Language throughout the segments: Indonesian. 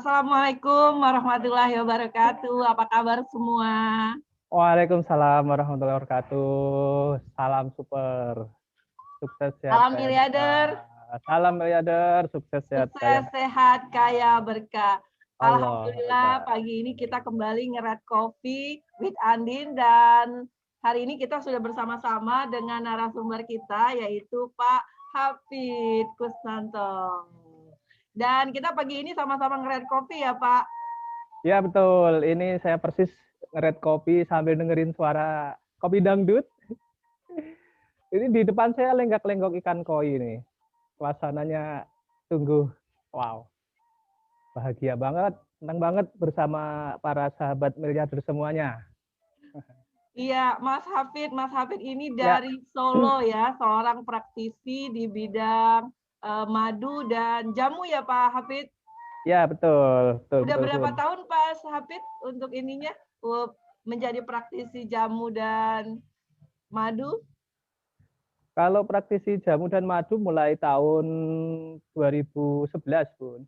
Assalamualaikum warahmatullahi wabarakatuh. Apa kabar semua? Waalaikumsalam warahmatullahi wabarakatuh. Salam super. Sukses sehat Salam kaya miliarder, berkah. Salam miliarder, sukses sehat kaya sukses, berkah. sehat, kaya, berkah. Allah Alhamdulillah Akbar. pagi ini kita kembali ngerat kopi with Andin dan hari ini kita sudah bersama-sama dengan narasumber kita yaitu Pak Hafid Kusnanto. Dan kita pagi ini sama-sama ngerat kopi ya Pak. Ya betul, ini saya persis ngeret kopi sambil dengerin suara kopi dangdut. Ini di depan saya lenggak-lenggok ikan koi nih. Suasananya sungguh wow. Bahagia banget, senang banget bersama para sahabat miliarder semuanya. Iya, Mas Hafid ini Ya, dari Solo ya, seorang praktisi di bidang madu dan jamu ya Pak Hafid. ya betul, betul, Udah betul, berapa Bun. tahun Pak Hafid untuk ininya menjadi praktisi jamu dan madu? Kalau praktisi jamu dan madu mulai tahun 2011, Bun.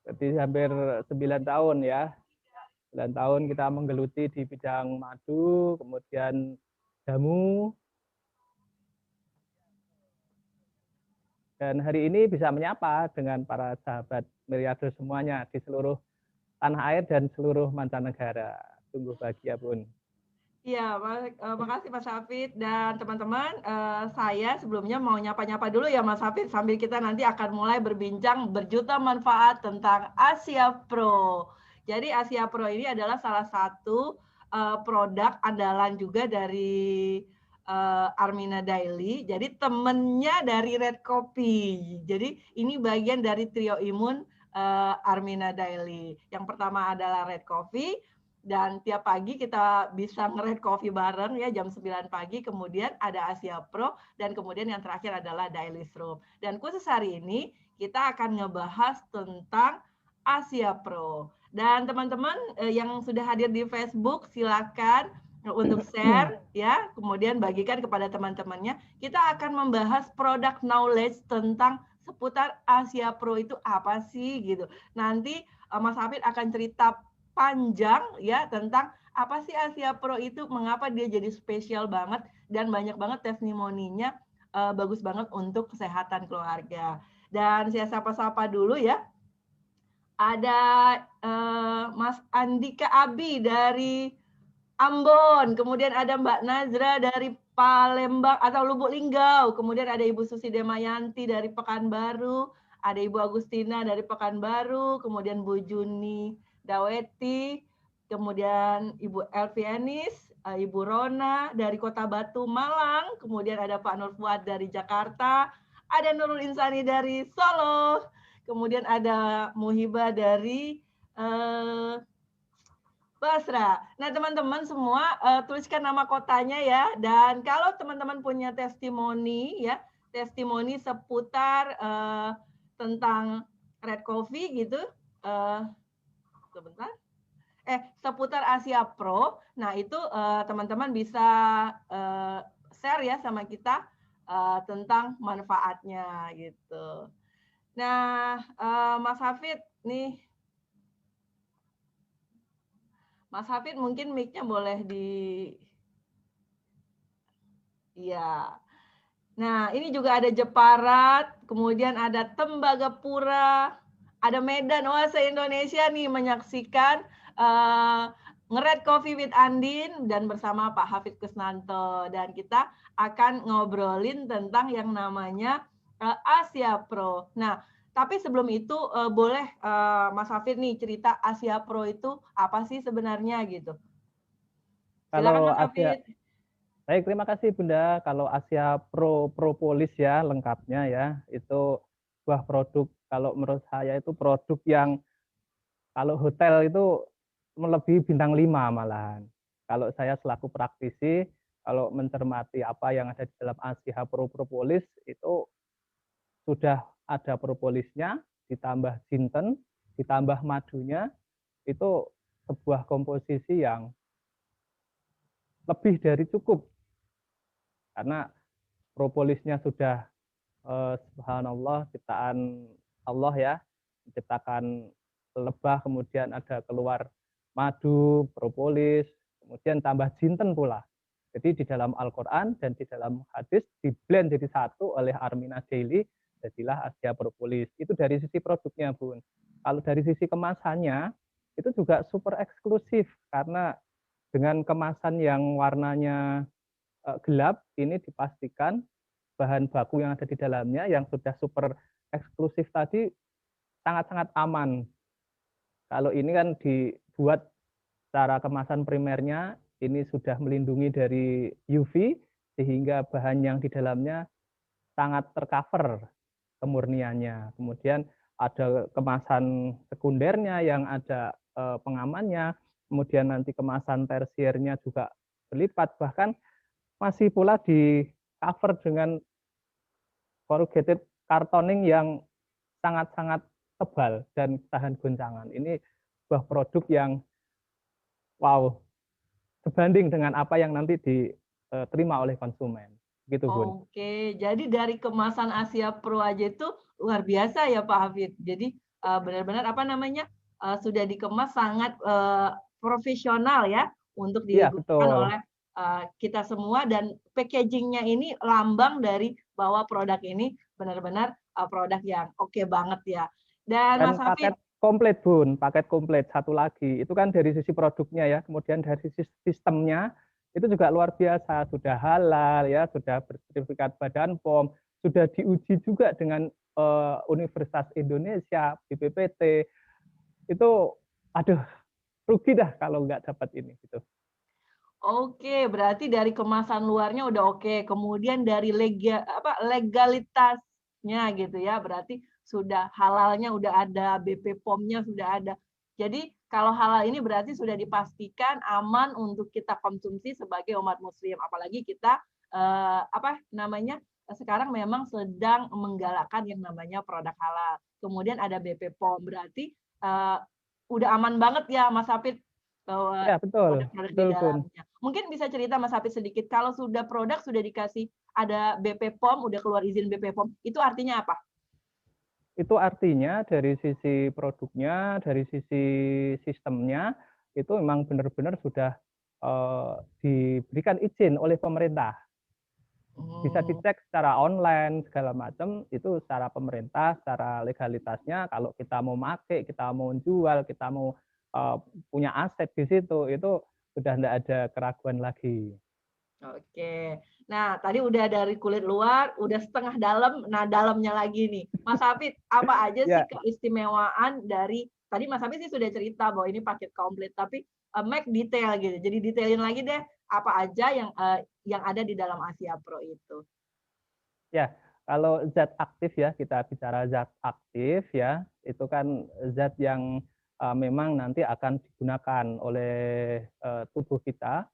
Jadi hampir 9 tahun ya. 9 tahun kita menggeluti di bidang madu, kemudian jamu. Dan hari ini bisa menyapa dengan para sahabat miliarder semuanya di seluruh tanah air dan seluruh mancanegara. Sungguh bahagia, Bun. Iya, makasih Mas Hafid dan teman-teman. Saya sebelumnya mau nyapa-nyapa dulu ya Mas Hafid sambil kita nanti akan mulai berbincang berjuta manfaat tentang Asia Pro. Jadi Asia Pro ini adalah salah satu produk andalan juga dari Armina Daily. Jadi temennya dari Red Coffee. Jadi ini bagian dari trio imun Armina Daily. Yang pertama adalah Red Coffee. Dan tiap pagi kita bisa ngered coffee bareng ya jam 9 pagi, kemudian ada Asia Pro, dan kemudian yang terakhir adalah Daily Room. Dan khusus hari ini kita akan ngebahas tentang Asia Pro. Dan teman-teman yang sudah hadir di Facebook silakan untuk share ya, kemudian bagikan kepada teman-temannya. Kita akan membahas produk knowledge tentang seputar Asia Pro itu apa sih gitu. Nanti Mas Hafid akan cerita panjang ya tentang apa sih Asia Pro itu, mengapa dia jadi spesial banget dan banyak banget testimoninya bagus banget untuk kesehatan keluarga. Dan saya sapa-sapa dulu ya. Ada Mas Andika Abi dari Ambon, kemudian ada Mbak Nazra dari Palembang atau Lubuk Linggau, kemudian ada Ibu Susi Demayanti dari Pekanbaru, ada Ibu Agustina dari Pekanbaru, kemudian Bu Juni Daweti, kemudian Ibu Elvianis, Ibu Rona dari Kota Batu Malang, kemudian ada Pak Nur Fuad dari Jakarta, ada Nurul Insani dari Solo, kemudian ada Muhibah dari Basra. Nah, teman-teman semua tuliskan nama kotanya ya. Dan kalau teman-teman punya testimoni ya, testimoni seputar tentang Red Coffee gitu, sebentar. Seputar Asia Pro. Nah, itu teman-teman bisa share ya sama kita tentang manfaatnya gitu. Nah, Mas Hafid nih, Mas Hafid mungkin mic-nya boleh di... Iya. Nah, ini juga ada Jepara, kemudian ada Tembagapura, ada Medan. Wah, se-Indonesia nih menyaksikan Ngered Coffee with Andin dan bersama Pak Hafid Kusnanto. Dan kita akan ngobrolin tentang yang namanya Asia Pro. Nah, tapi sebelum itu boleh Mas Hafid nih cerita Asia Pro itu apa sih sebenarnya gitu. Silakan Kalau Mas Asia, Hafid. baik terima kasih Bunda. Kalau Asia Propolis ya lengkapnya ya, itu sebuah produk kalau menurut saya itu produk yang kalau hotel itu melebihi bintang 5 malahan. Kalau saya selaku praktisi, kalau mencermati apa yang ada di dalam Asia Propolis itu sudah ada propolisnya, ditambah jinten, ditambah madunya, itu sebuah komposisi yang lebih dari cukup. Karena propolisnya sudah subhanallah ciptaan Allah ya, menciptakan lebah, kemudian ada keluar madu, propolis, kemudian tambah jinten pula. Jadi di dalam Al-Quran dan di dalam hadis di-blend jadi satu oleh Armina Daily, jadilah Asia Propolis. Itu dari sisi produknya, Bun. Kalau dari sisi kemasannya, itu juga super eksklusif, karena dengan kemasan yang warnanya gelap, ini dipastikan bahan baku yang ada di dalamnya yang sudah super eksklusif tadi sangat-sangat aman. Kalau ini kan dibuat secara kemasan primernya, ini sudah melindungi dari UV, sehingga bahan yang di dalamnya sangat tercover kemurniannya. Kemudian ada kemasan sekundernya yang ada pengamannya, kemudian nanti kemasan tersiernya juga berlipat, bahkan masih pula di cover dengan corrugated cartooning yang sangat-sangat tebal dan tahan goncangan. Ini sebuah produk yang wow, sebanding dengan apa yang nanti diterima oleh konsumen. Gitu, Bun. Oke, jadi dari kemasan Asia Pro aja itu luar biasa ya Pak Hafid. Jadi benar-benar apa namanya sudah dikemas sangat profesional ya untuk Iya, digunakan betul. oleh kita semua, dan packagingnya ini lambang dari bahwa produk ini benar-benar produk yang oke banget ya. Dan Mas Dan Hafid, paket komplit, Bun, paket komplit. Satu lagi, itu kan dari sisi produknya ya, kemudian dari sisi sistemnya, itu juga luar biasa. Sudah halal, ya, sudah bersertifikat Badan POM, sudah diuji juga dengan Universitas Indonesia, BPPT. Itu, aduh, rugi dah kalau nggak dapat ini. Gitu. oke, berarti dari kemasan luarnya udah oke, kemudian dari legalitasnya gitu ya, berarti sudah halalnya udah ada, BP POM-nya sudah ada. Jadi kalau halal ini berarti sudah dipastikan aman untuk kita konsumsi sebagai umat muslim, apalagi kita apa namanya, sekarang memang sedang menggalakkan yang namanya produk halal. Kemudian ada BP POM, berarti udah aman banget ya Mas Hafid bahwa Ya, betul. produk-produk di Betul, Bun. dalamnya. Mungkin bisa cerita Mas Hafid sedikit, kalau sudah produk sudah dikasih ada BP POM, udah keluar izin BP POM, itu artinya apa? Itu artinya dari sisi produknya, dari sisi sistemnya, itu memang benar-benar sudah diberikan izin oleh pemerintah. Bisa Hmm. dicek secara online, segala macam, itu secara pemerintah, secara legalitasnya, kalau kita mau pakai, kita mau jual, kita mau punya aset di situ, itu sudah tidak ada keraguan lagi. Oke. Nah, tadi udah dari kulit luar, udah setengah dalam, nah dalamnya lagi nih. Mas Hafid, apa aja sih Ya, keistimewaan dari, tadi Mas Hafid sih sudah cerita bahwa ini paket komplit, tapi make detail gitu. Jadi detailin lagi deh, apa aja yang ada di dalam Asia Pro itu. ya, kalau zat aktif ya, kita bicara zat aktif ya, itu kan zat yang memang nanti akan digunakan oleh tubuh kita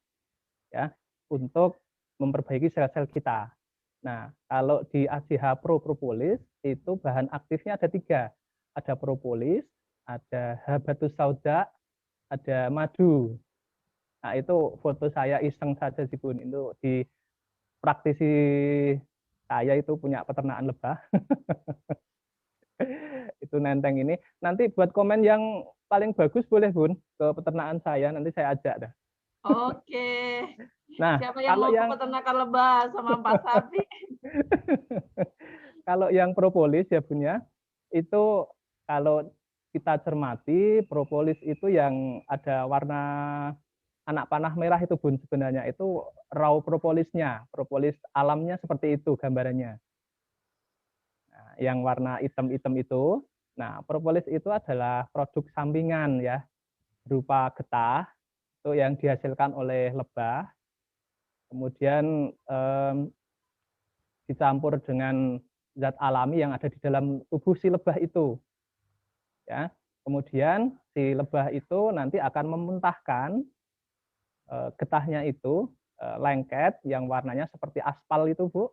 ya untuk memperbaiki sel-sel kita. Nah, kalau di ACH Pro Propolis itu bahan aktifnya ada 3. Ada propolis, ada habatus sauda, ada madu. Nah, itu foto saya iseng saja sih, Bun. Itu di praktisi saya itu punya peternakan lebah. Itu nenteng ini. Nanti buat komen yang paling bagus boleh, Bun, ke peternakan saya. Nanti saya ajak dah. Oke. Nah, Siapa yang kalau mau ke yang peternakan lebah sama Pak Sapi? kalau yang propolis ya Bun ya, itu kalau kita cermati propolis itu yang ada warna anak panah merah itu Bun, sebenarnya itu raw propolisnya, propolis alamnya seperti itu gambarannya. Nah, yang warna hitam-hitam itu, nah propolis itu adalah produk sampingan ya, berupa getah itu yang dihasilkan oleh lebah, kemudian dicampur dengan zat alami yang ada di dalam tubuh si lebah itu. Ya. Kemudian si lebah itu nanti akan memuntahkan getahnya itu, lengket yang warnanya seperti aspal itu, Bu.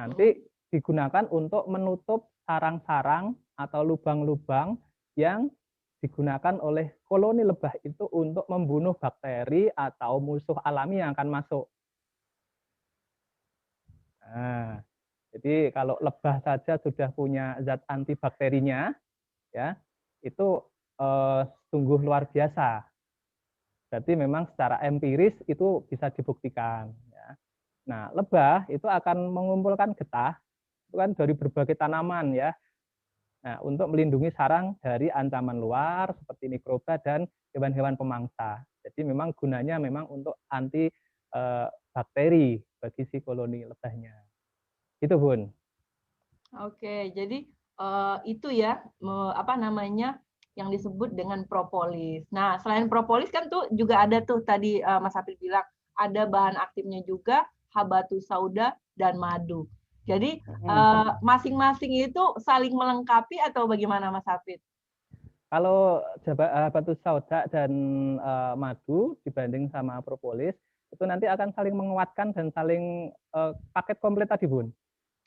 Nanti digunakan untuk menutup sarang-sarang atau lubang-lubang yang digunakan oleh koloni lebah itu untuk membunuh bakteri atau musuh alami yang akan masuk. Nah, Jadi kalau lebah saja sudah punya zat antibakterinya, ya itu sungguh luar biasa. Berarti memang secara empiris itu bisa dibuktikan. Ya. Nah, lebah itu akan mengumpulkan getah itu kan dari berbagai tanaman ya. Nah, untuk melindungi sarang dari ancaman luar seperti mikroba dan hewan-hewan pemangsa. Jadi memang gunanya memang untuk anti bakteri bagi si koloni lebahnya. Itu Bun. Oke, jadi itu ya apa namanya yang disebut dengan propolis. Nah, selain propolis kan tuh juga ada tuh tadi Mas Hafid bilang ada bahan aktifnya juga habatus sauda dan madu. Jadi masing-masing itu saling melengkapi atau bagaimana Mas Hafid? Kalau habatus sauda dan madu dibanding sama propolis itu nanti akan saling menguatkan dan saling paket komplit tadi Bun.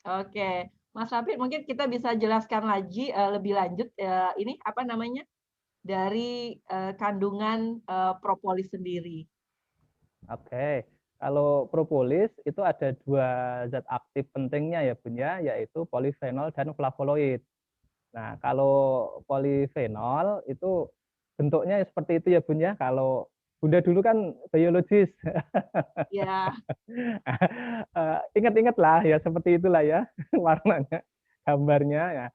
Oke, Mas Hafid mungkin kita bisa jelaskan lagi lebih lanjut ini apa namanya dari kandungan propolis sendiri. Oke, kalau propolis itu ada dua zat aktif pentingnya ya Bun ya, yaitu polifenol dan flavonoid. Nah, kalau polifenol itu bentuknya seperti itu ya Bun ya. Kalau Bunda dulu kan biologis. Ya, Ingat-ingat lah ya seperti itulah ya warnanya, gambarnya ya.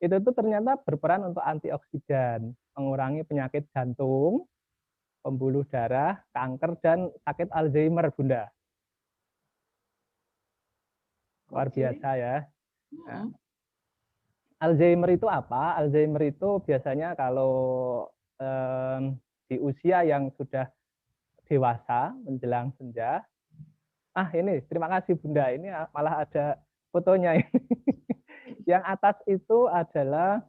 Itu tuh ternyata berperan untuk antioksidan, mengurangi penyakit jantung, pembuluh darah, kanker, dan sakit Alzheimer, Bunda. Luar oke. biasa ya. Nah, Mm-mm. Alzheimer itu apa? Alzheimer itu biasanya kalau eh, di usia yang sudah dewasa, menjelang senja. Ah ini, terima kasih Bunda. Ini malah ada fotonya. Yang atas itu adalah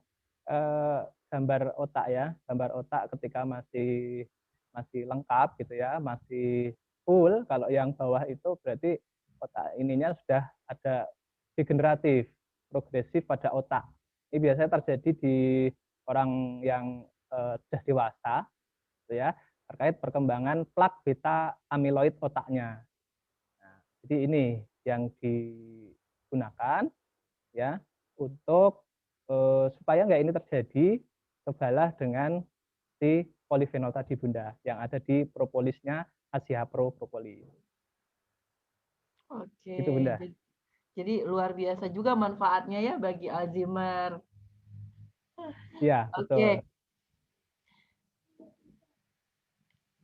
eh, gambar otak ya, gambar otak ketika masih masih lengkap gitu ya, masih full. Kalau yang bawah itu berarti otak ininya sudah ada degeneratif, progresif pada otak. Ini biasanya terjadi di orang yang sudah dewasa, gitu ya, terkait perkembangan plak beta amiloid otaknya. Nah, jadi ini yang digunakan ya untuk supaya nggak ini terjadi, cobalah dengan si polifenol tadi Bunda yang ada di propolisnya Asia Pro Propolis. Oke, Itu Bunda. jadi luar biasa juga manfaatnya ya bagi Alzheimer. Iya, betul. Oke,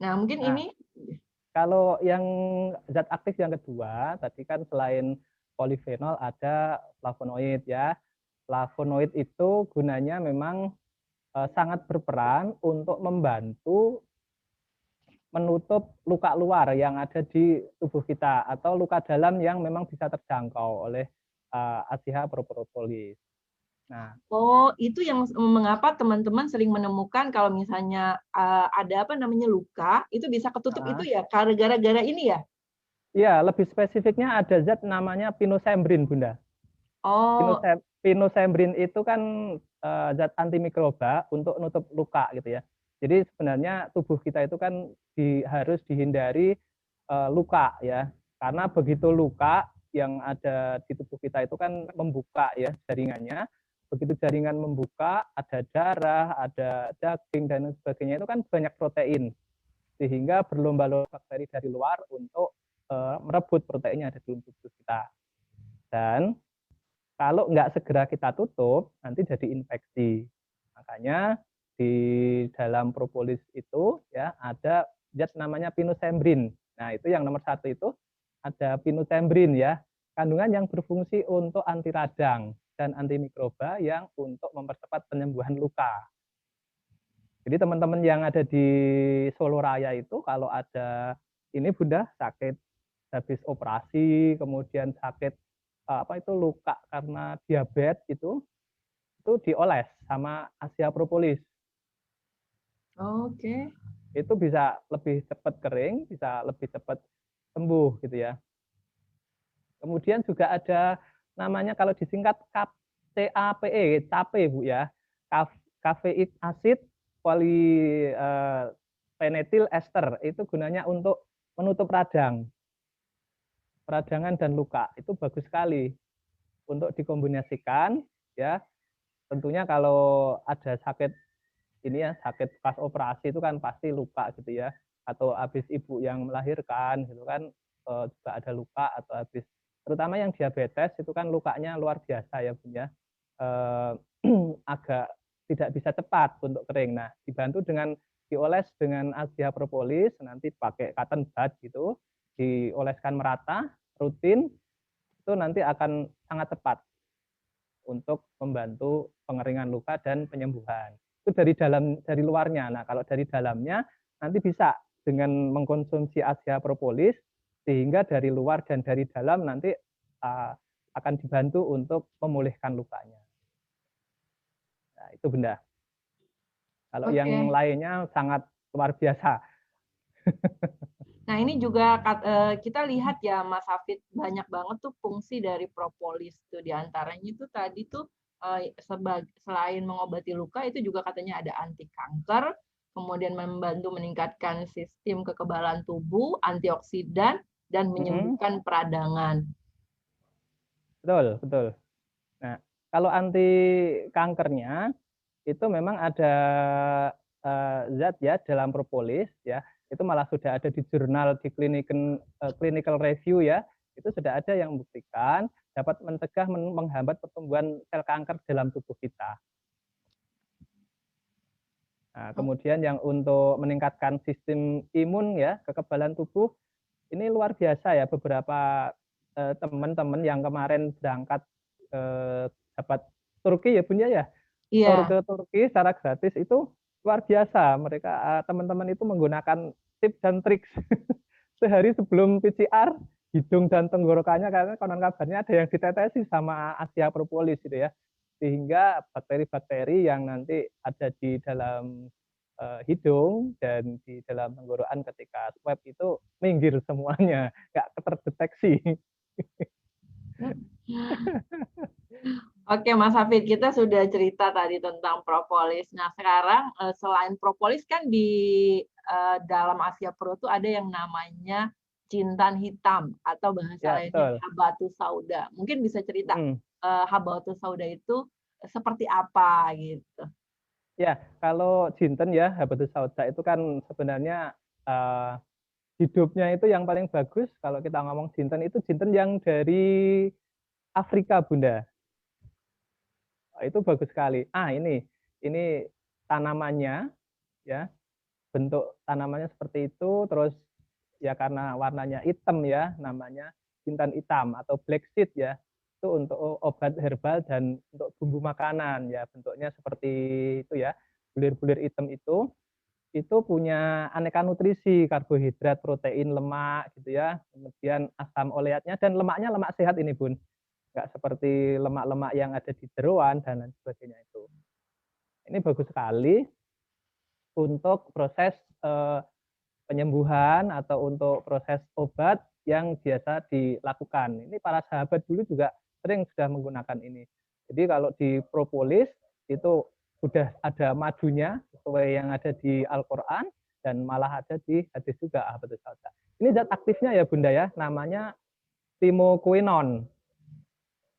nah mungkin Nah, ini, kalau yang zat aktif yang kedua, tadi kan selain polifenol ada flavonoid ya. Flavonoid itu gunanya memang sangat berperan untuk membantu menutup luka luar yang ada di tubuh kita atau luka dalam yang memang bisa terjangkau oleh ACH propolis. Nah, oh itu yang mengapa teman-teman sering menemukan kalau misalnya ada apa namanya luka, itu bisa ketutup itu ya, karena gara-gara ini ya? ya lebih spesifiknya ada zat namanya pinosembrin, Bunda. Oh, Pinosembrin itu kan zat antimikroba untuk nutup luka gitu ya. Jadi sebenarnya tubuh kita itu kan harus dihindari luka ya. Karena begitu luka yang ada di tubuh kita itu kan membuka ya jaringannya. Begitu jaringan membuka, ada darah, ada daging dan sebagainya itu kan banyak protein. Sehingga berlomba-lomba bakteri dari luar untuk merebut protein yang ada di dalam tubuh kita. Dan kalau nggak segera kita tutup, nanti jadi infeksi. Makanya di dalam propolis itu ya ada zat namanya pinosembrin. Nah itu yang nomor satu itu ada pinosembrin ya, kandungan yang berfungsi untuk anti radang dan antimikroba yang untuk mempercepat penyembuhan luka. Jadi teman-teman yang ada di Solo Raya itu kalau ada ini Bunda sakit habis operasi, kemudian sakit apa itu luka karena diabetes itu dioles sama Asia Propolis. oke. Itu bisa lebih cepat kering, bisa lebih cepat sembuh gitu ya. Kemudian juga ada namanya kalau disingkat CAPE, CAPE Bu ya. Kafeik acid polyphenyl ester itu gunanya untuk menutup radang, peradangan dan luka. Itu bagus sekali. untuk dikombinasikan ya. Tentunya kalau ada sakit ini ya, sakit pas operasi itu kan pasti luka gitu ya, atau habis ibu yang melahirkan gitu kan juga ada luka, atau habis terutama yang diabetes itu kan lukanya luar biasa ya Bun ya. Eh, agak tidak bisa cepat untuk kering. Nah, dibantu dengan dioles dengan Asia propolis, nanti pakai cotton bud gitu, dioleskan merata, rutin, itu nanti akan sangat tepat untuk membantu pengeringan luka dan penyembuhan. Itu dari luarnya. Nah, kalau dari dalamnya nanti bisa dengan mengkonsumsi Asia propolis, sehingga dari luar dan dari dalam nanti akan dibantu untuk memulihkan lukanya. Nah, itu Bunda. Kalau yang lainnya sangat luar biasa. Nah, ini juga kita lihat ya Mas Hafid, banyak banget tuh fungsi dari propolis tuh, diantaranya itu tadi tuh selain mengobati luka itu juga katanya ada anti kanker, kemudian membantu meningkatkan sistem kekebalan tubuh, antioksidan, dan menyembuhkan peradangan. Betul, betul. Nah, kalau anti kankernya itu memang ada zat ya dalam propolis ya, itu malah sudah ada di jurnal di clinical review ya, itu sudah ada yang membuktikan dapat mencegah menghambat pertumbuhan sel kanker dalam tubuh kita. Nah, kemudian yang untuk meningkatkan sistem imun ya, kekebalan tubuh, ini luar biasa ya, beberapa teman-teman yang kemarin berangkat dapat Turki ya Bun ya, Iya. ke Turki secara gratis itu luar biasa. Mereka teman-teman itu menggunakan tips dan trik sehari sebelum PCR, hidung dan tenggorokannya karena konon kabarnya ada yang ditetesi sama Asia propolis gitu ya, sehingga bakteri-bakteri yang nanti ada di dalam hidung dan di dalam tenggorokan ketika swab itu minggir semuanya, nggak terdeteksi. Oke, Mas Hafid, kita sudah cerita tadi tentang propolis. Nah, sekarang selain propolis kan di dalam Asia Pro itu ada yang namanya jintan hitam atau bahasa Ya, lainnya betul. habatus sauda. Mungkin bisa cerita habatus sauda itu seperti apa gitu. Ya, kalau jinten ya, habatus sauda itu kan sebenarnya hidupnya itu yang paling bagus. Kalau kita ngomong jinten itu jinten yang dari Afrika, Bunda. Itu bagus sekali. Ini tanamannya ya, bentuk tanamannya seperti itu, terus ya karena warnanya hitam ya, namanya jintan hitam atau black seed ya. Itu untuk obat herbal dan untuk bumbu makanan ya, bentuknya seperti itu ya. Bulir-bulir hitam itu punya aneka nutrisi, karbohidrat, protein, lemak gitu ya. Kemudian asam oleatnya, dan lemaknya lemak sehat ini Bun. Nggak seperti lemak-lemak yang ada di jeroan dan lain sebagainya itu. Ini bagus sekali untuk proses penyembuhan atau untuk proses obat yang biasa dilakukan. Ini para sahabat dulu juga sering sudah menggunakan ini. Jadi kalau di propolis itu sudah ada madunya sesuai yang ada di Al-Quran dan malah ada di hadis juga. Ini zat aktifnya ya Bunda ya, namanya timoquinone.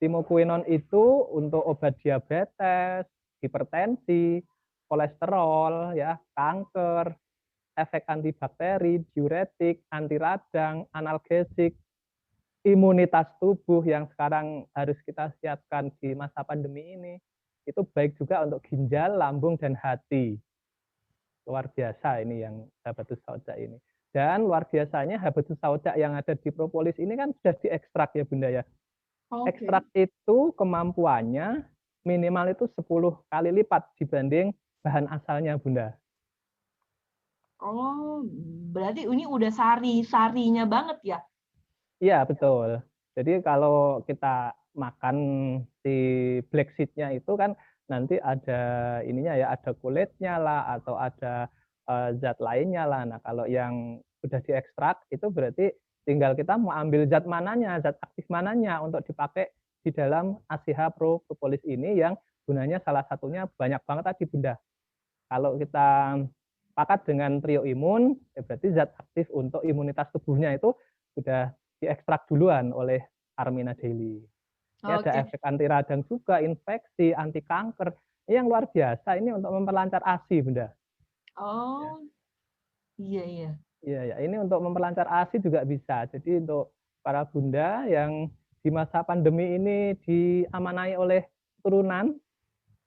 Timoquinone itu untuk obat diabetes, hipertensi, kolesterol, ya, kanker, efek antibakteri, diuretik, anti radang, analgesik, imunitas tubuh yang sekarang harus kita siapkan di masa pandemi ini. Itu baik juga untuk ginjal, lambung, dan hati. Luar biasa ini yang habatus sauda ini. Dan luar biasanya habatus sauda yang ada di propolis ini kan sudah diekstrak ya Bunda ya. Ekstrak itu kemampuannya minimal itu 10 kali lipat dibanding bahan asalnya Bunda. Oh, berarti ini udah sari-sarinya banget ya? Iya, betul. Jadi kalau kita makan si black seed-nya itu kan nanti ada ininya ya, ada kulitnya lah atau ada zat lainnya lah. Nah, kalau yang sudah diekstrak itu berarti tinggal kita mau ambil zat mananya, zat aktif mananya untuk dipakai di dalam ACH Pro Propolis ini yang gunanya salah satunya banyak banget tadi Bunda. Kalau kita pakat dengan trio imun, ya berarti zat aktif untuk imunitas tubuhnya itu sudah diekstrak duluan oleh Armina Daily. Ya, ada Oke. efek anti radang juga, infeksi, anti kanker. Ini yang luar biasa. Ini untuk memperlancar ASI, Bunda. Ya. Oh, iya iya. Iya, ya. Ini untuk memperlancar ASI juga bisa. Jadi untuk para bunda yang di masa pandemi ini diamanai oleh turunan,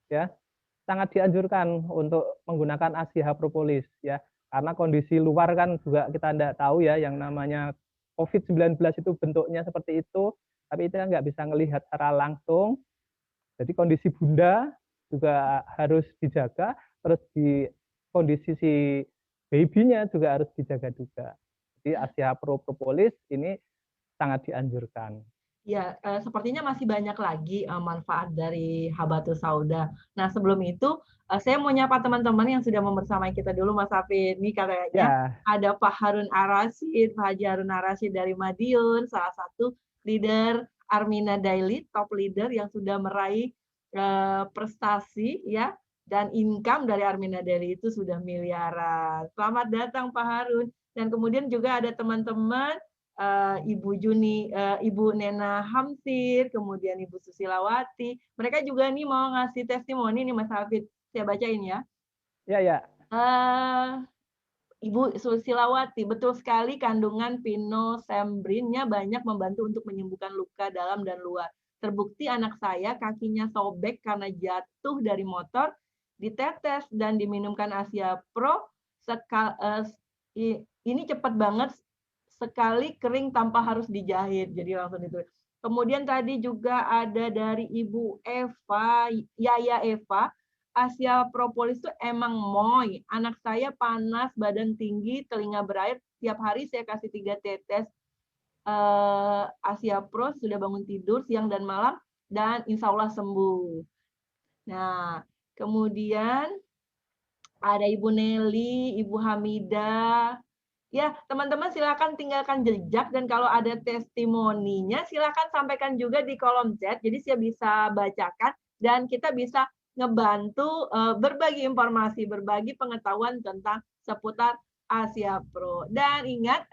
ya, sangat dianjurkan untuk menggunakan ASIA propolis, ya. Karena kondisi luar kan juga kita tidak tahu ya, yang namanya COVID-19 itu bentuknya seperti itu, tapi kita nggak bisa melihat secara langsung. Jadi kondisi bunda juga harus dijaga, terus di kondisi si baby-nya juga harus dijaga juga. Jadi ASIA Pro Propolis ini sangat dianjurkan. Ya, sepertinya masih banyak lagi manfaat dari Habatus Sauda. Nah, sebelum itu saya mau nyapa teman-teman yang sudah membersamai kita dulu, Mas Hafid. Ini kayaknya Ya, ada Pak Harun Arasid, Pak Haji Harun Arasid dari Madiun, salah satu leader Armina Daily, top leader yang sudah meraih prestasi ya dan income dari Armina Daily itu sudah miliaran. Selamat datang Pak Harun. Dan kemudian juga ada teman-teman Ibu Juni, Ibu Nena Hamsir, kemudian Ibu Susilawati. Mereka juga nih mau ngasih testimoni nih Mas Hafid. Saya bacain ya. ya, ya. Ibu Susilawati, betul sekali kandungan pinosembrinnya banyak membantu untuk menyembuhkan luka dalam dan luar. Terbukti anak saya kakinya sobek karena jatuh dari motor, ditetes dan diminumkan Asia Pro. Ini cepat banget, sekali kering tanpa harus dijahit. Jadi langsung itu. Kemudian tadi juga ada dari Ibu Eva, Yaya Eva, Asia Propolis itu emang moy. Anak saya panas, badan tinggi, telinga berair. Tiap hari saya kasih 3 tetes Asia Pro, sudah bangun tidur siang dan malam, dan insya Allah sembuh. Nah, kemudian ada Ibu Nelly, Ibu Hamida. Ya, teman-teman silakan tinggalkan jejak, dan kalau ada testimoninya silakan sampaikan juga di kolom chat. Jadi saya bisa bacakan dan kita bisa ngebantu berbagi informasi, berbagi pengetahuan tentang seputar Asia Pro. Dan ingat,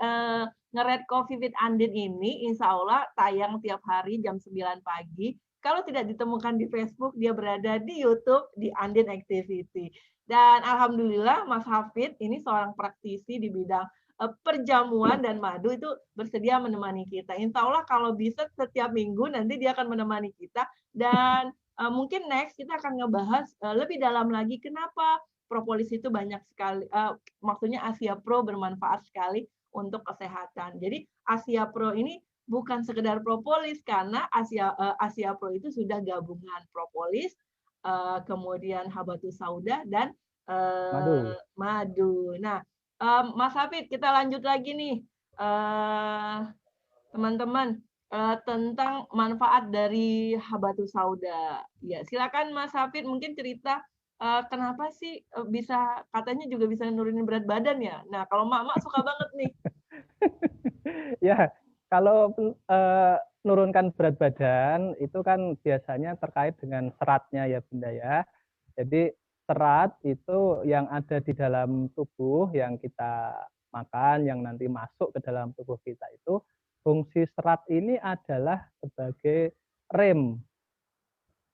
Ngered Coffee with Andin ini insya Allah tayang tiap hari jam 9 pagi. Kalau tidak ditemukan di Facebook, dia berada di YouTube di Andin Activity. Dan alhamdulillah Mas Hafid ini seorang praktisi di bidang perjamuan dan madu itu bersedia menemani kita. Insya Allah kalau bisa setiap minggu nanti dia akan menemani kita, dan mungkin next kita akan ngebahas lebih dalam lagi kenapa propolis itu banyak sekali, maksudnya Asia Pro bermanfaat sekali untuk kesehatan. Jadi Asia Pro ini bukan sekedar propolis, karena Asia Pro itu sudah gabungan propolis, kemudian Habatus Sauda dan madu. Nah, Mas Hafid, kita lanjut lagi nih, teman-teman, tentang manfaat dari Habatus Sauda. Ya, silakan Mas Hafid mungkin cerita kenapa sih bisa, katanya juga bisa nurunin berat badan ya. Nah, kalau Mak suka banget nih. Ya, kalau menurunkan berat badan itu kan biasanya terkait dengan seratnya ya Bunda ya. Jadi serat itu yang ada di dalam tubuh yang kita makan, yang nanti masuk ke dalam tubuh kita itu, fungsi serat ini adalah sebagai rem.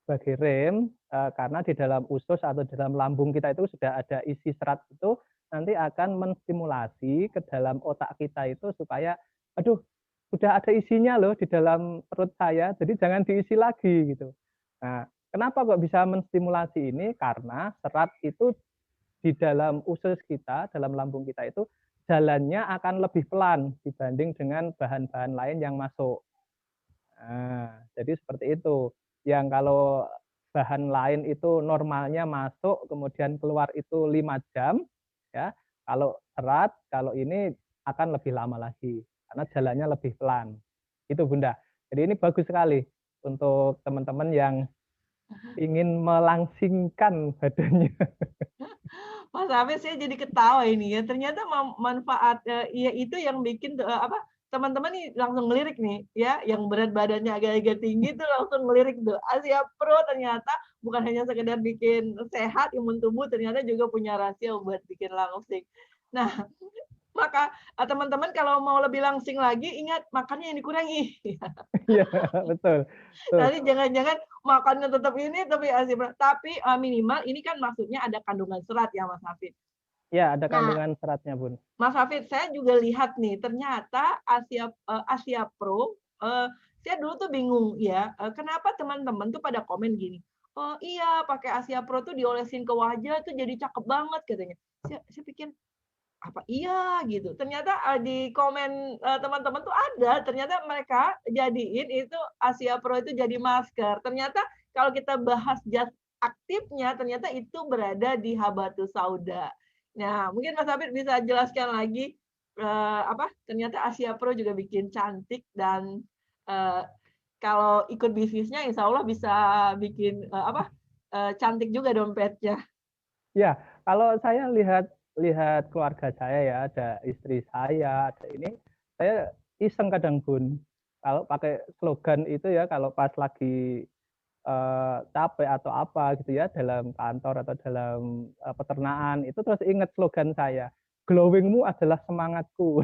Sebagai rem, karena di dalam usus atau di dalam lambung kita itu sudah ada isi serat itu, nanti akan menstimulasi ke dalam otak kita itu supaya, aduh, sudah ada isinya loh di dalam perut saya, jadi jangan diisi lagi gitu. Nah, kenapa kok bisa menstimulasi ini? Karena serat itu di dalam usus kita, dalam lambung kita itu jalannya akan lebih pelan dibanding dengan bahan-bahan lain yang masuk. Nah, jadi seperti itu. Yang kalau bahan lain itu normalnya masuk kemudian keluar itu 5 jam, ya. Kalau serat, kalau ini akan lebih lama lagi karena jalannya lebih pelan. Itu Bunda. Jadi ini bagus sekali untuk teman-teman yang ingin melangsingkan badannya. Mas Hafiz, saya jadi ketawa ini ya. Ternyata manfaat ya itu yang bikin apa, teman-teman nih langsung ngelirik nih ya, yang berat badannya agak-agak tinggi tuh langsung ngelirik tuh. Asia Pro ternyata bukan hanya sekedar bikin sehat imun tubuh, ternyata juga punya rahasia buat bikin langsing. Nah, Maka teman-teman kalau mau lebih langsing lagi, ingat makannya yang dikurangi. Iya, betul, betul. Nanti jangan-jangan makannya tetap ini, tapi ASI tapi minimal ini kan maksudnya ada kandungan serat ya Mas Hafid. Iya, ada Nah, kandungan seratnya, Bun. Mas Hafid, saya juga lihat nih, ternyata Asia Pro, saya dulu tuh bingung ya, kenapa teman-teman tuh pada komen gini, "Oh iya, pakai Asia Pro tuh diolesin ke wajah tuh jadi cakep banget," katanya. Saya pikir, "Apa iya?" Gitu. Ternyata, di komen, teman-teman tuh ada, ternyata mereka jadiin itu Asia Pro itu jadi masker. Ternyata kalau kita bahas zat aktifnya, ternyata itu berada di Habatus Sauda. Nah, mungkin Mas Hafid bisa jelaskan lagi, ternyata Asia Pro juga bikin cantik dan, eee, kalau ikut bisnisnya insya Allah bisa bikin, cantik juga dompetnya. Ya, kalau saya lihat lihat keluarga saya ya, ada istri saya, ada ini, saya iseng kadang Bun, kalau pakai slogan itu ya, kalau pas lagi, capek atau apa gitu ya, dalam kantor atau dalam, peternakan, itu terus inget slogan saya, "Glowing-mu adalah semangatku."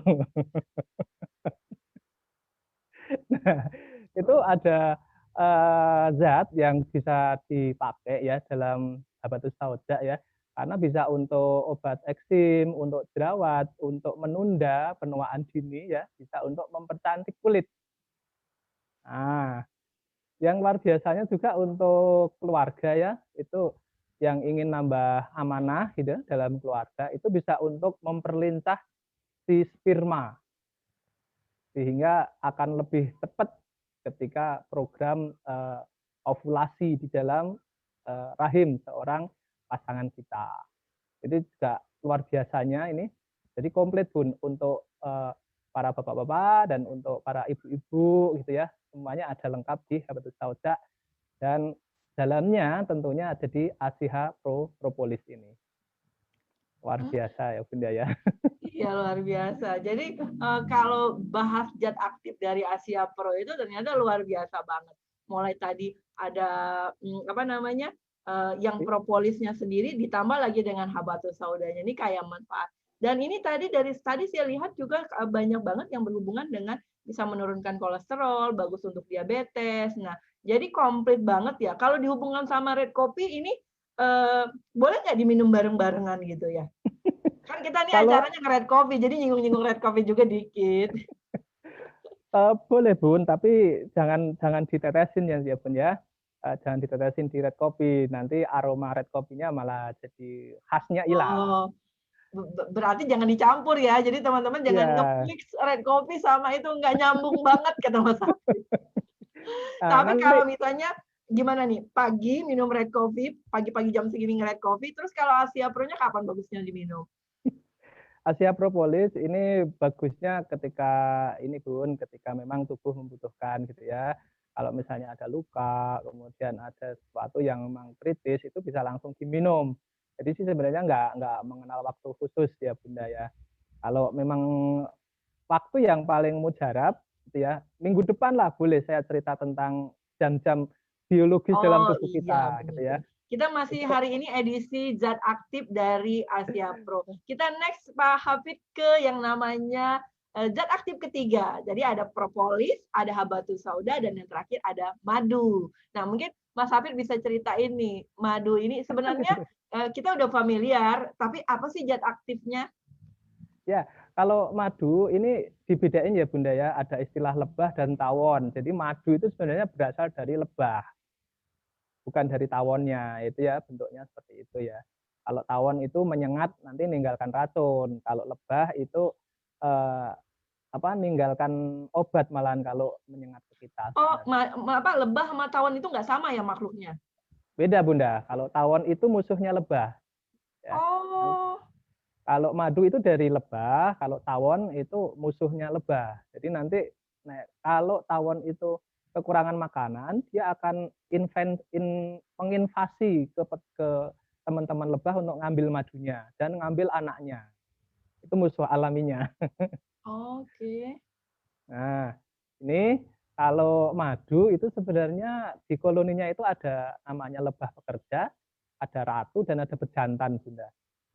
Nah, itu ada, zat yang bisa dipakai ya dalam Habatus Sauda ya, karena bisa untuk obat eksim, untuk jerawat, untuk menunda penuaan dini ya, bisa untuk mempercantik kulit. Nah, yang luar biasanya juga untuk keluarga ya, itu yang ingin nambah amanah gitu ya dalam keluarga, itu bisa untuk memperlincah si sperma, sehingga akan lebih cepat ketika program, ovulasi di dalam, rahim seorang pasangan kita. Jadi juga luar biasanya ini, jadi komplit Bun, untuk, para bapak-bapak dan untuk para ibu-ibu gitu ya, semuanya ada lengkap di Habatus Sauda dan dalamnya tentunya ada di ASIHA Propolis ini. Luar biasa ya Bunda ya. Iya, luar biasa. Jadi, kalau bahas zat aktif dari Asia Pro itu ternyata luar biasa banget. Mulai tadi ada, apa namanya, yang propolisnya sendiri ditambah lagi dengan habatus saudanya, ini kayak manfaat. Dan ini tadi saya lihat juga, banyak banget yang berhubungan dengan bisa menurunkan kolesterol, bagus untuk diabetes. Nah, jadi komplit banget ya. Kalau dihubungkan sama red coffee ini, boleh nggak diminum bareng-barengan gitu ya? Kan kita nih Kalau acaranya nge-red coffee, jadi nyinggung-nyinggung red coffee juga dikit. Boleh Bun, tapi jangan jangan ditetesin ya Bun ya. Jangan ditetesin di red coffee, nanti aroma red coffee-nya malah jadi khasnya hilang. Oh, berarti jangan dicampur ya, jadi teman-teman jangan Iya, nge-mix red coffee sama itu, nggak nyambung banget kata Mas Hafid. Tapi nanti kalau misalnya gimana nih, pagi minum red coffee, pagi-pagi jam segini nge-red coffee, terus kalau Asia Pro-nya kapan bagusnya diminum? Asia Propolis ini bagusnya ketika ini Bun, ketika memang tubuh membutuhkan gitu ya. Kalau misalnya ada luka, kemudian ada sesuatu yang memang kritis, itu bisa langsung diminum. Jadi sih sebenarnya nggak mengenal waktu khusus ya Bunda ya. Kalau memang waktu yang paling mujarab gitu ya, minggu depan lah boleh saya cerita tentang jam-jam biologis dalam Oh tubuh iya, kita gitu ya. benar-benar. Kita masih Itu hari ini edisi zat aktif dari Asia Pro. Kita next Pak Hafid ke yang namanya zat aktif ketiga. Jadi ada propolis, ada habatus sauda, dan yang terakhir ada madu. Nah mungkin Mas Hafid bisa ceritain nih, madu ini sebenarnya kita udah familiar, tapi apa sih zat aktifnya? ya, kalau madu ini dibedain ya Bunda ya, ada istilah lebah dan tawon. Jadi madu itu sebenarnya berasal dari lebah, bukan dari tawonnya. Itu ya bentuknya seperti itu ya. Kalau tawon itu menyengat nanti meninggalkan racun. Kalau lebah itu eh, apa meninggalkan obat malahan kalau menyengat ke kita Oh, sebenarnya. lebah sama tawon itu nggak sama ya makhluknya? Beda Bunda. Kalau tawon itu musuhnya lebah ya. Oh, Kalau madu itu dari lebah, kalau tawon itu musuhnya lebah. Jadi nanti kalau tawon itu kekurangan makanan, dia akan menginvasi ke teman-teman lebah untuk ngambil madunya dan ngambil anaknya. Itu musuh alaminya. oke. Nah, ini kalau madu itu sebenarnya di koloninya itu ada namanya lebah pekerja, ada ratu dan ada bejantan Bunda.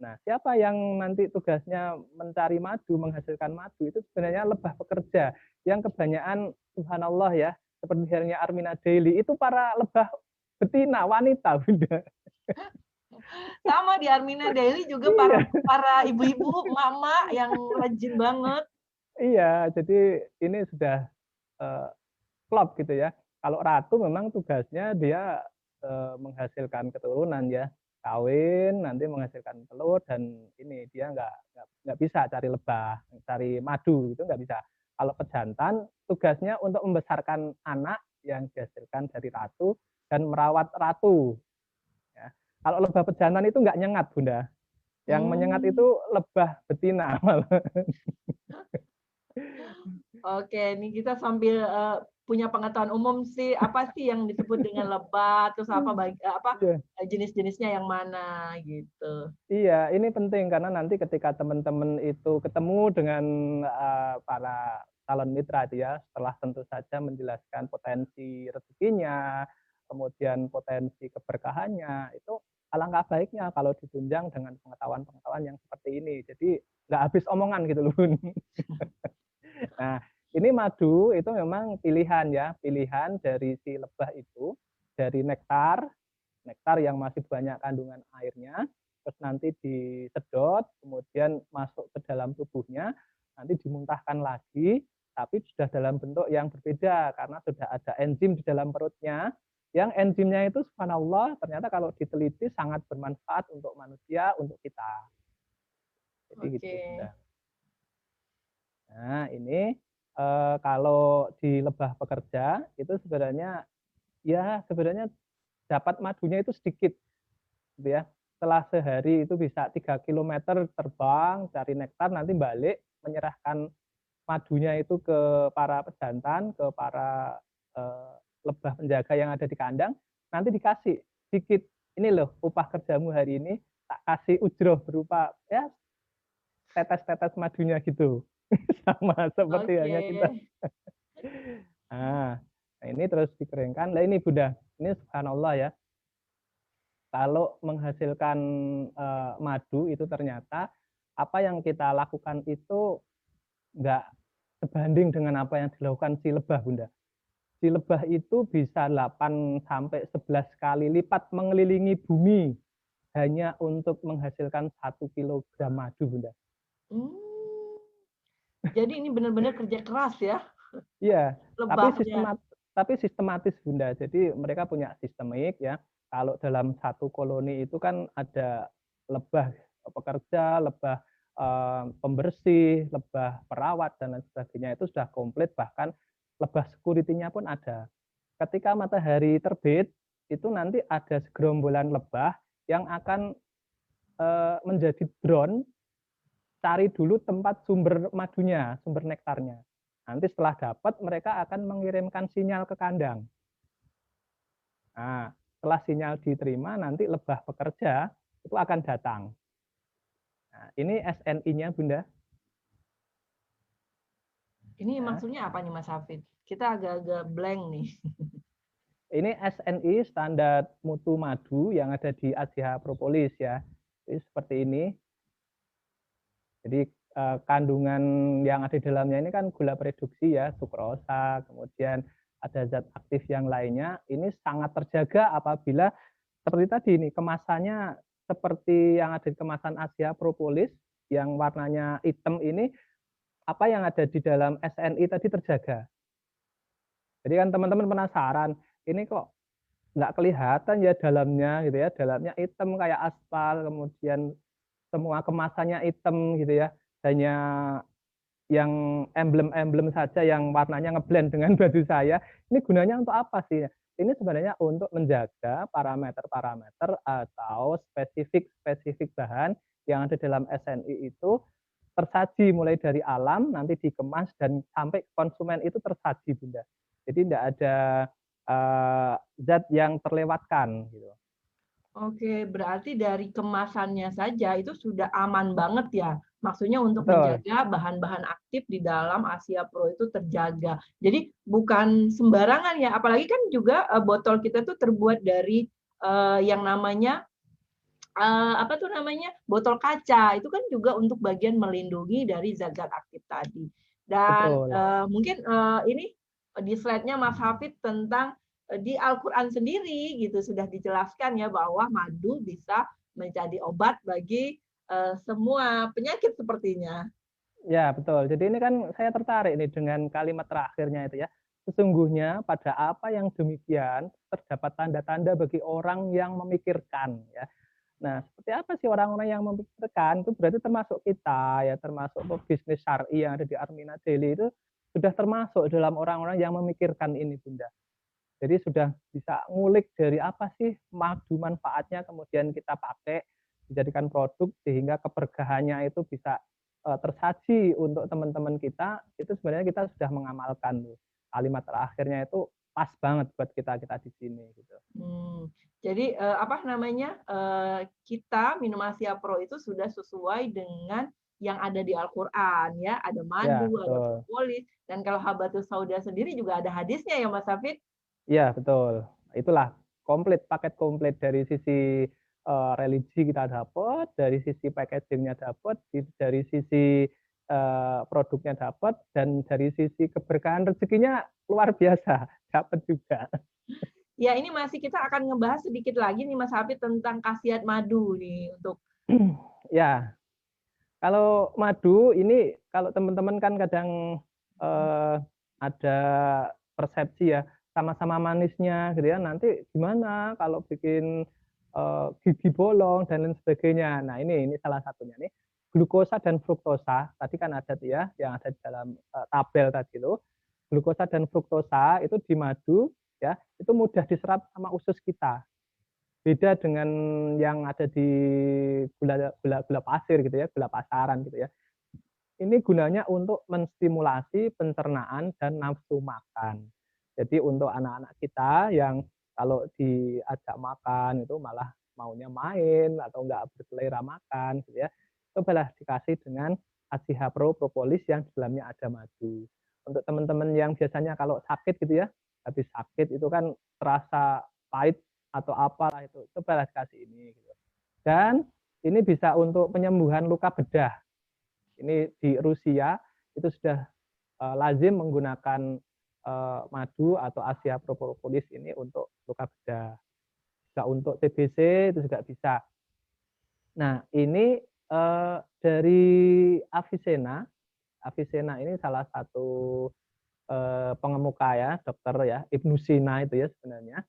Nah, siapa yang nanti tugasnya mencari madu, menghasilkan madu, itu sebenarnya lebah pekerja. Yang kebanyakan, subhanallah ya, seperti halnya Armina Daily, itu para lebah betina, wanita, Bunda. Sama di Armina Daily juga Iya, para ibu-ibu, emak-emak yang rajin banget. iya. Jadi ini sudah klop gitu ya. Kalau ratu memang tugasnya dia menghasilkan keturunan ya, kawin nanti menghasilkan telur, dan ini dia nggak bisa cari lebah, cari madu itu nggak bisa. Kalau pejantan tugasnya untuk membesarkan anak yang dihasilkan dari ratu dan merawat ratu. Ya. Kalau lebah pejantan itu nggak nyengat, Bunda. Yang menyengat itu lebah betina. Oke, ini kita sambil punya pengetahuan umum sih, apa sih yang disebut dengan lebah, terus Iya. jenis-jenisnya yang mana gitu. Iya, ini penting karena nanti ketika teman-teman itu ketemu dengan para calon mitra itu ya, setelah tentu saja menjelaskan potensi rezekinya, kemudian potensi keberkahannya, itu alangkah baiknya kalau ditunjang dengan pengetahuan-pengetahuan yang seperti ini. Jadi nggak habis omongan gitu loh, Bun. Nah, ini madu itu memang pilihan ya, pilihan dari si lebah itu, dari nektar, nektar yang masih banyak kandungan airnya, terus nanti disedot, kemudian masuk ke dalam tubuhnya, nanti dimuntahkan lagi, tapi sudah dalam bentuk yang berbeda karena sudah ada enzim di dalam perutnya, yang enzimnya itu subhanallah ternyata kalau diteliti sangat bermanfaat untuk manusia, untuk kita. Jadi gitu, Oke. Bunda. Nah, ini kalau di lebah pekerja itu sebenarnya dapat madunya itu sedikit gitu ya. Setelah sehari itu bisa 3 km terbang cari nektar, nanti balik menyerahkan madunya itu ke para pejantan, ke para lebah penjaga yang ada di kandang, nanti dikasih sedikit, ini loh upah kerjamu hari ini, tak kasih ujroh berupa ya tetes-tetes madunya gitu. Sama seperti Oke. halnya kita. Nah, ini terus dikeringkan. Nah ini Bunda, ini subhanallah ya. Kalau menghasilkan madu itu ternyata apa yang kita lakukan itu nggak sebanding dengan apa yang dilakukan si lebah, Bunda. Si lebah itu bisa 8 sampai 11 kali lipat mengelilingi bumi hanya untuk menghasilkan 1 kilogram madu, Bunda. Hmm, jadi ini benar-benar kerja keras ya, Iya, lebahnya. tapi sistematis, Bunda. Jadi mereka punya sistemik ya. Kalau dalam satu koloni itu kan ada lebah pekerja, lebah pembersih, lebah perawat dan lain sebagainya, itu sudah komplit, bahkan lebah security-nya pun ada. Ketika matahari terbit, itu nanti ada segerombolan lebah yang akan menjadi drone cari dulu tempat sumber madunya, sumber nektarnya. Nanti setelah dapat, mereka akan mengirimkan sinyal ke kandang. Nah, setelah sinyal diterima, nanti lebah pekerja itu akan datang. Nah, ini SNI-nya, Bunda. Ini Ya. maksudnya apa nih Mas Hafid? Kita agak-agak blank nih. Ini SNI, standar mutu madu yang ada di Asia Propolis ya. Jadi seperti ini. Jadi kandungan yang ada di dalamnya ini kan gula reduksi ya, sukrosa, kemudian ada zat aktif yang lainnya. Ini sangat terjaga apabila seperti tadi ini kemasannya seperti yang ada di kemasan Asia Propolis yang warnanya hitam ini, apa yang ada di dalam SNI tadi terjaga. Jadi kan teman-teman penasaran, ini kok nggak kelihatan ya dalamnya gitu ya, dalamnya hitam kayak aspal, kemudian semua kemasannya hitam gitu ya, hanya yang emblem-emblem saja yang warnanya ngeblend dengan baju saya. Ini gunanya untuk apa sih? Ini sebenarnya untuk menjaga parameter-parameter atau spesifik bahan yang ada dalam SNI itu tersaji mulai dari alam, nanti dikemas dan sampai konsumen itu tersaji, Bunda. Jadi tidak ada zat yang terlewatkan gitu. Oke, berarti dari kemasannya saja itu sudah aman banget ya. Maksudnya untuk Betul. menjaga bahan-bahan aktif di dalam Asia Pro itu terjaga. Jadi bukan sembarangan ya, apalagi kan juga botol kita tuh terbuat dari yang namanya apa tuh namanya, botol kaca, itu kan juga untuk bagian melindungi dari zat-zat aktif tadi. Dan, Betul. mungkin, ini di slide-nya Mas Hafid tentang, di Al-Qur'an sendiri gitu sudah dijelaskan ya bahwa madu bisa menjadi obat bagi, semua penyakit sepertinya. Ya, betul. Jadi ini kan saya tertarik nih dengan kalimat terakhirnya itu ya. Sesungguhnya pada apa yang demikian terdapat tanda-tanda bagi orang yang memikirkan ya. Nah, seperti apa sih orang-orang yang memikirkan? Itu berarti termasuk kita ya, termasuk pebisnis syar'i yang ada di Armina Daily itu sudah termasuk dalam orang-orang yang memikirkan ini, Bunda. Jadi sudah bisa ngulik dari apa sih madu manfaatnya, kemudian kita pakai, dijadikan produk sehingga keberkahannya itu bisa tersaji untuk teman-teman kita, itu sebenarnya kita sudah mengamalkan tuh. Kalimat terakhirnya itu pas banget buat kita di sini gitu. Jadi, apa namanya, kita minum Asia Pro itu sudah sesuai dengan yang ada di Al-Qur'an ya, ada Ya, madu, ada betul. propolis, dan kalau Habatus Sauda sendiri juga ada hadisnya ya Mas Hafid? Iya, betul. Itulah komplit, paket komplit dari sisi, religi kita dapat, dari sisi packaging-nya dapat, dari sisi, produknya dapat, dan dari sisi keberkahan rezekinya luar biasa, dapat juga. Ya ini masih kita akan ngebahas sedikit lagi nih Mas Hafid tentang khasiat madu nih untuk Ya, kalau madu ini kalau teman-teman kan kadang, eee, ada persepsi ya, sama-sama manisnya gitu ya, nanti gimana kalau bikin, gigi bolong dan lain sebagainya. Nah ini salah satunya nih, glukosa dan fruktosa, tadi kan ada tuh ya, yang ada di dalam, tabel tadi itu, glukosa dan fruktosa itu di madu ya, itu mudah diserap sama usus kita. Beda dengan yang ada di gula gula gula pasir gitu ya, gula pasaran gitu ya. Ini gunanya untuk menstimulasi pencernaan dan nafsu makan. Jadi untuk anak-anak kita yang kalau diajak makan itu malah maunya main atau enggak berselera makan gitu ya, cobalah dikasih dengan ASIHA Pro Propolis yang di dalamnya ada madu. Untuk teman-teman yang biasanya kalau sakit gitu ya, habis sakit itu kan terasa pahit atau apalah itu, cobalah dikasih ini gitu. Dan ini bisa untuk penyembuhan luka bedah. Ini di Rusia itu sudah lazim menggunakan madu atau Asia Propolis ini untuk luka bedah. Bisa untuk TBC itu juga bisa. Nah, ini dari Avicenna, Avicenna ini salah satu pengemuka ya, dokter ya, Ibnu Sina itu ya sebenarnya.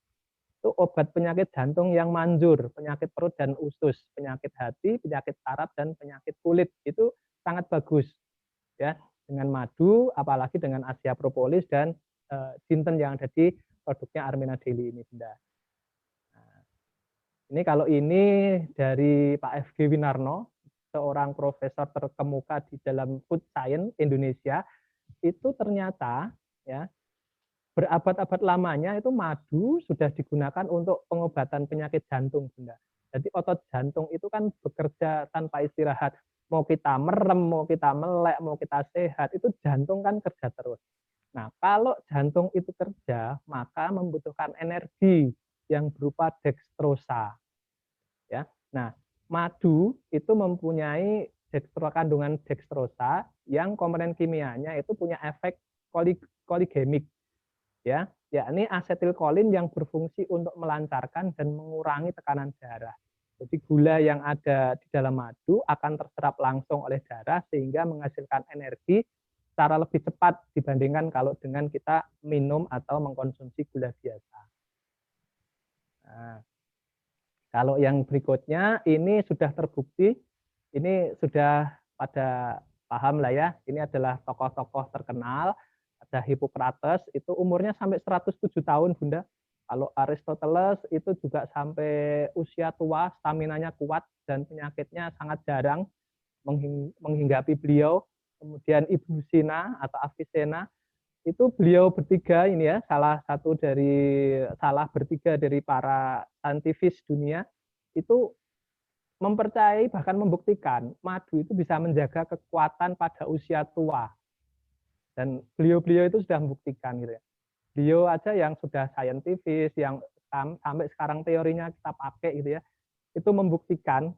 Itu obat penyakit jantung yang manjur, penyakit perut dan usus, penyakit hati, penyakit saraf dan penyakit kulit. Itu sangat bagus ya dengan madu, apalagi dengan Asia Propolis dan jinten yang ada di produknya Armina Daily ini, Bunda. Nah, ini kalau ini dari Pak FG Winarno, seorang profesor terkemuka di dalam food science Indonesia, itu ternyata ya berabad-abad lamanya itu madu sudah digunakan untuk pengobatan penyakit jantung, Bunda. Jadi otot jantung itu kan bekerja tanpa istirahat. Mau kita merem, mau kita melek, mau kita sehat, itu jantung kan kerja terus. Nah, kalau jantung itu kerja, maka membutuhkan energi yang berupa dekstrosa. Ya. Nah, madu itu mempunyai kandungan dekstrosa yang komponen kimianya itu punya efek koligemik ya, yakni asetilkolin yang berfungsi untuk melancarkan dan mengurangi tekanan darah. Jadi gula yang ada di dalam madu akan terserap langsung oleh darah sehingga menghasilkan energi secara lebih cepat dibandingkan kalau dengan kita minum atau mengkonsumsi gula biasa. Nah, kalau yang berikutnya ini sudah terbukti, ini sudah pada paham lah ya, ini adalah tokoh-tokoh terkenal, ada Hippocrates, itu umurnya sampai 107 tahun, Bunda. Kalau Aristoteles itu juga sampai usia tua, staminanya kuat, dan penyakitnya sangat jarang menghinggapi beliau. Kemudian Ibnu Sina atau Avicenna, itu beliau bertiga ini ya, salah bertiga dari para saintifis dunia, itu mempercayai bahkan membuktikan madu itu bisa menjaga kekuatan pada usia tua. Dan beliau-beliau itu sudah membuktikan gitu ya. Beliau aja yang sudah saintifis, yang sampai sekarang teorinya kita pakai gitu ya. itu membuktikan.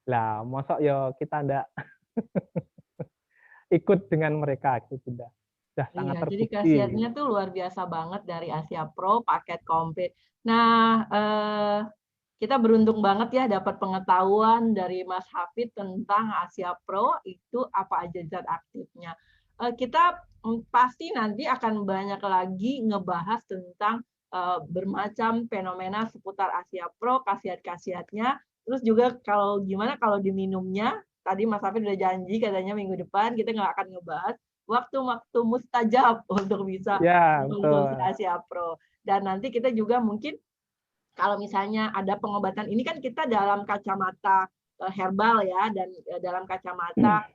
Lah, mosok ya kita ndak ikut dengan mereka gitu Bunda. Sudah sangat Iya, jadi terbukti khasiatnya gitu. tuh luar biasa banget dari Asia Pro paket komplit. Nah, kita beruntung banget ya dapat pengetahuan dari Mas Hafid tentang Asia Pro itu apa aja zat aktifnya. Kita pasti nanti akan banyak lagi ngebahas tentang bermacam fenomena seputar Asia Pro, khasiat-khasiatnya. Terus juga kalau gimana kalau diminumnya, tadi Mas Hafid udah janji katanya minggu depan kita nggak akan ngebahas waktu-waktu mustajab untuk bisa Ya, mengkonsumsi betul. Asia Pro. Dan nanti kita juga mungkin kalau misalnya ada pengobatan ini kan kita dalam kacamata herbal ya dan dalam kacamata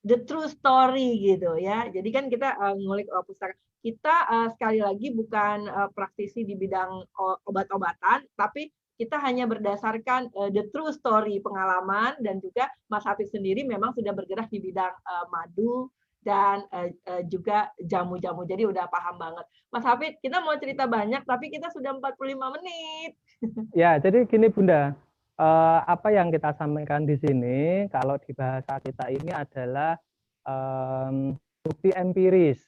the true story gitu ya. Jadi kan kita ngulik pustaka. Kita sekali lagi bukan praktisi di bidang obat-obatan, tapi kita hanya berdasarkan the true story pengalaman dan juga Mas Hafiz sendiri memang sudah bergerak di bidang madu dan juga jamu-jamu. Jadi udah paham banget. Mas Hafid, kita mau cerita banyak, tapi kita sudah 45 menit. Ya, jadi gini Bunda, apa yang kita sampaikan di sini, kalau di bahasa kita ini adalah bukti empiris.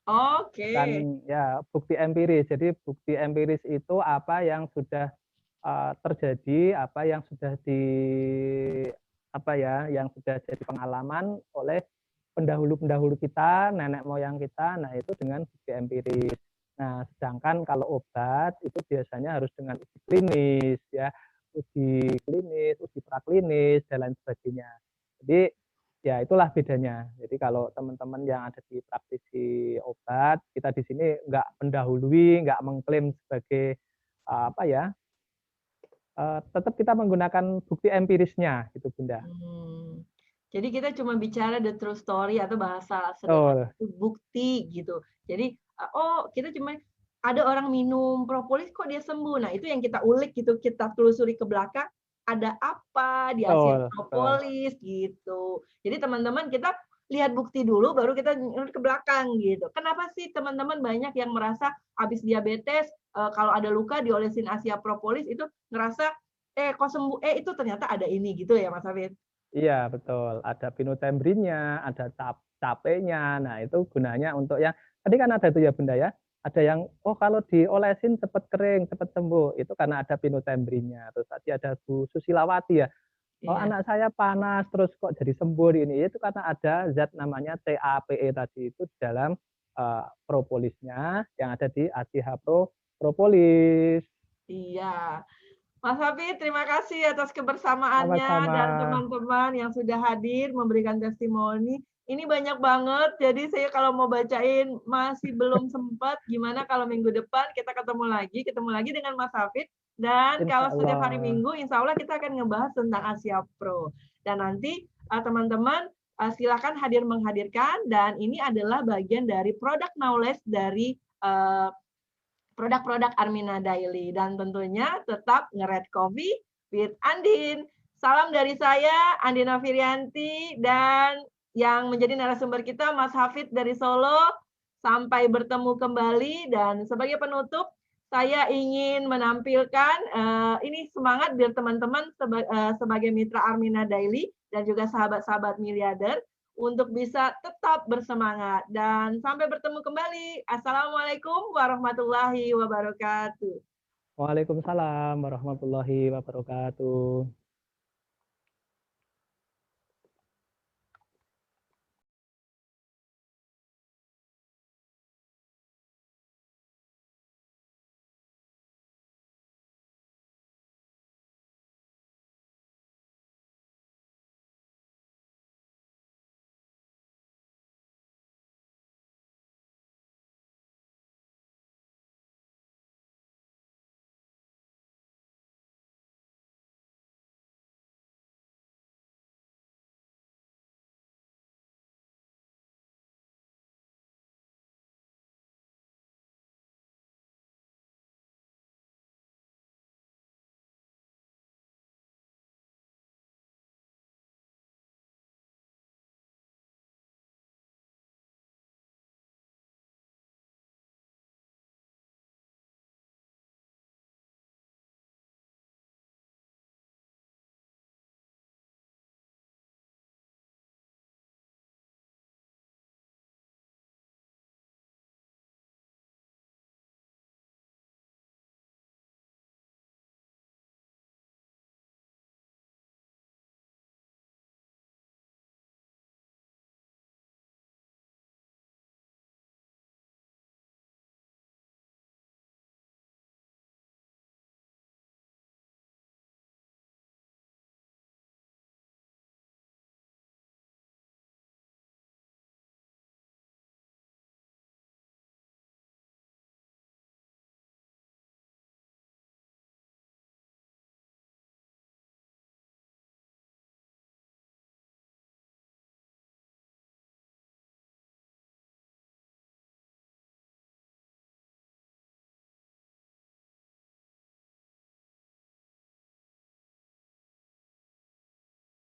Oke. Bukan ya bukti empiris. Jadi bukti empiris itu apa yang sudah terjadi, apa yang sudah yang sudah jadi pengalaman oleh pendahulu-pendahulu kita, nenek moyang kita. Nah, itu dengan bukti empiris. Nah, sedangkan kalau obat itu biasanya harus dengan uji klinis ya, uji klinis, uji praklinis dan lain sebagainya. Jadi ya itulah bedanya. Jadi kalau teman-teman yang ada di praktisi obat, kita di sini nggak mendahului, nggak mengklaim sebagai tetap kita menggunakan bukti empirisnya gitu Bunda. Jadi kita cuma bicara the true story atau bahasa sederhana Betul. itu bukti gitu. Jadi oh kita cuma ada orang minum propolis kok dia sembuh. Nah itu yang kita ulik gitu, kita telusuri ke belakang ada apa di Asia Betul, betul. propolis gitu. Jadi teman-teman kita lihat bukti dulu baru kita ke belakang gitu. Kenapa sih teman-teman banyak yang merasa habis diabetes kalau ada luka diolesin Asia propolis itu ngerasa kok sembuh itu ternyata ada ini gitu ya Mas Hafid. Iya, betul. Ada pinotembrinnya, ada capenya. Nah, itu gunanya untuk yang tadi kan ada itu ya Bunda ya. Ada yang oh kalau diolesin cepat kering, cepat sembuh. Itu karena ada pinotembrinnya. Terus tadi ada Bu Susilawati ya. Oh, Iya. anak saya panas terus kok jadi sembuh ini. Itu karena ada zat namanya TAPE tadi itu di dalam propolisnya yang ada di ACH Propolis. Iya. Mas Hafid, terima kasih atas kebersamaannya Sama-sama. dan teman-teman yang sudah hadir memberikan testimoni. Ini banyak banget, jadi saya kalau mau bacain masih belum sempat. Gimana kalau minggu depan kita ketemu lagi dengan Mas Hafid. Dan Insya kalau setiap hari Allah. Minggu, insya Allah kita akan ngebahas tentang Asia Pro. Dan nanti teman-teman silakan hadir menghadirkan. Dan ini adalah bagian dari product knowledge dari produk-produk Armina Daily dan tentunya tetap nge-Red Coffee with Andin. Salam dari saya Andina Firianti dan yang menjadi narasumber kita Mas Hafid dari Solo. Sampai bertemu kembali dan sebagai penutup saya ingin menampilkan ini semangat biar teman-teman sebagai mitra Armina Daily dan juga sahabat-sahabat miliarder untuk bisa tetap bersemangat. Dan sampai bertemu kembali. Assalamualaikum warahmatullahi wabarakatuh. Waalaikumsalam warahmatullahi wabarakatuh.